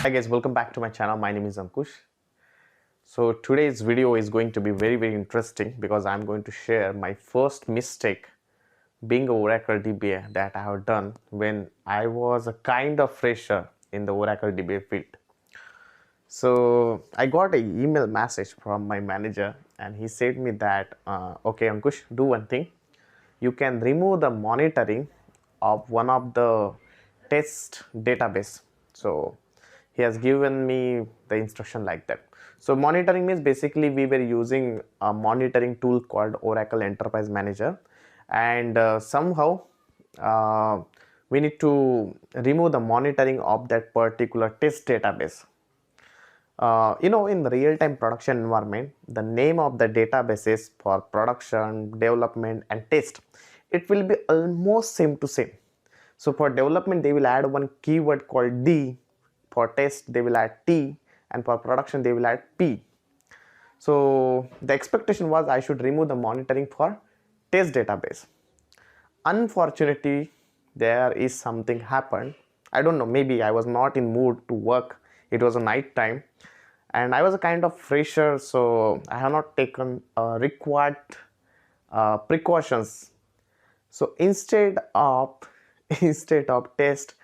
Hi guys, welcome back to my channel. My name is Ankush. So today's video is going to be very interesting because I'm going to share my first mistake being a Oracle DBA that I have done when I was a kind of fresher in the Oracle DBA field. So I got an email message from my manager and he said me that okay Ankush, do one thing. You can remove the monitoring of one of the test database. So he has given me the instruction like that. So monitoring means basically we were using a monitoring tool called Oracle Enterprise Manager, and somehow we need to remove the monitoring of that particular test database. In the real-time production environment, the name of the databases for production, development and test, it will be almost same to same. So for development they will add one keyword called D, for test they will add T, and for production they will add P. So the expectation was I should remove the monitoring for test database. Unfortunately, there is something happened. I don't know, maybe I was not in mood to work. It was a night time and I was a kind of fresher, so I have not taken required precautions. So instead of test,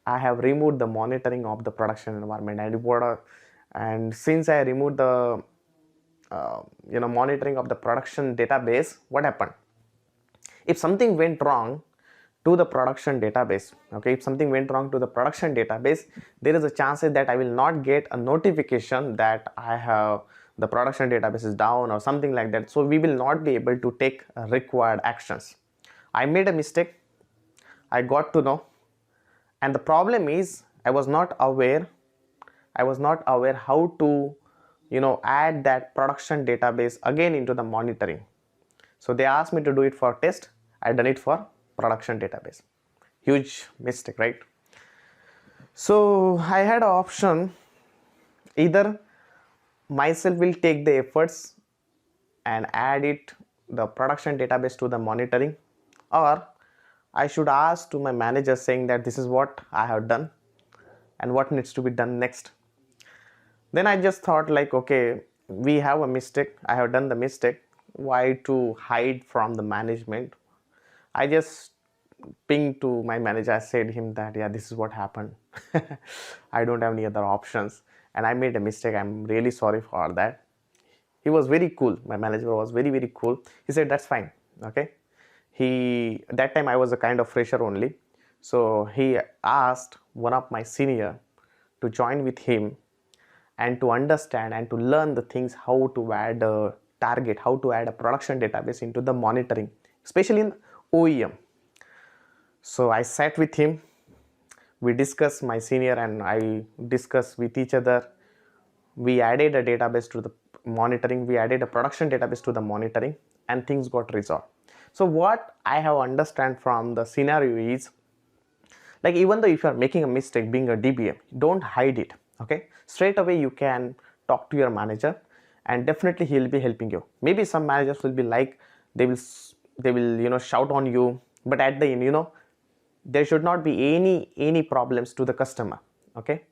I have removed the monitoring of the production environment. And since I removed the monitoring of the production database, what happened? If something went wrong to the production database, okay, if something went wrong to the production database, there is a chance that I will not get a notification that I have the production database is down or something like that. So we will not be able to take required actions. I made a mistake. I got to know, and the problem is I was not aware how to add that production database again into the monitoring. So they asked me to do it for test. I done it for production database. Huge mistake, right? So I had an option: either myself will take the efforts and add the production database to the monitoring, or I should ask to my manager saying that this is what I have done and what needs to be done next. Then I just thought like, okay, we have a mistake, I have done the mistake, why to hide from the management? I just pinged to my manager. I said him that yeah, this is what happened. I don't have any other options and I made a mistake. I'm really sorry for that. He was very cool. My manager was very cool. He said that's fine. Okay. That time I was a kind of fresher only. So he asked one of my senior to join with him and to understand and to learn the things, how to add a target, how to add a production database into the monitoring, especially in OEM. So I sat with him, we discussed, my senior and I discussed with each other. We added a database to the monitoring, we added a production database to the monitoring, and things got resolved. So what I have understand from the scenario is, like, even though if you are making a mistake being a DBA, don't hide it. Okay, straight away you can talk to your manager and definitely he will be helping you. Maybe some managers will be like, they will shout on you, but at the end, there should not be any problems to the customer. Okay,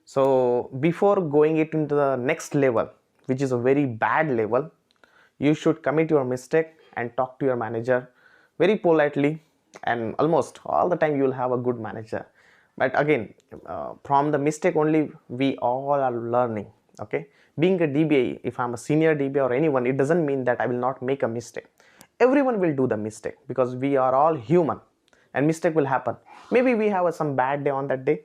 so before going it into the next level, which is a very bad level, you should commit your mistake and talk to your manager very politely, and almost all the time you will have a good manager. But again, from the mistake only we all are learning. Okay, being a DBA, if I'm a senior DBA or anyone, it doesn't mean that I will not make a mistake. Everyone will do the mistake because we are all human and mistake will happen. Maybe we have some bad day on that day,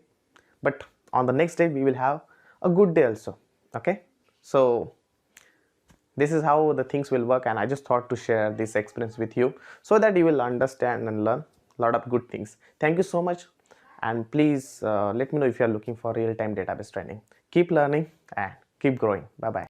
but on the next day we will have a good day also. Okay, so this is how the things will work, and I just thought to share this experience with you so that you will understand and learn a lot of good things. Thank you so much, and please let me know if you are looking for real-time database training. Keep learning and keep growing. Bye bye.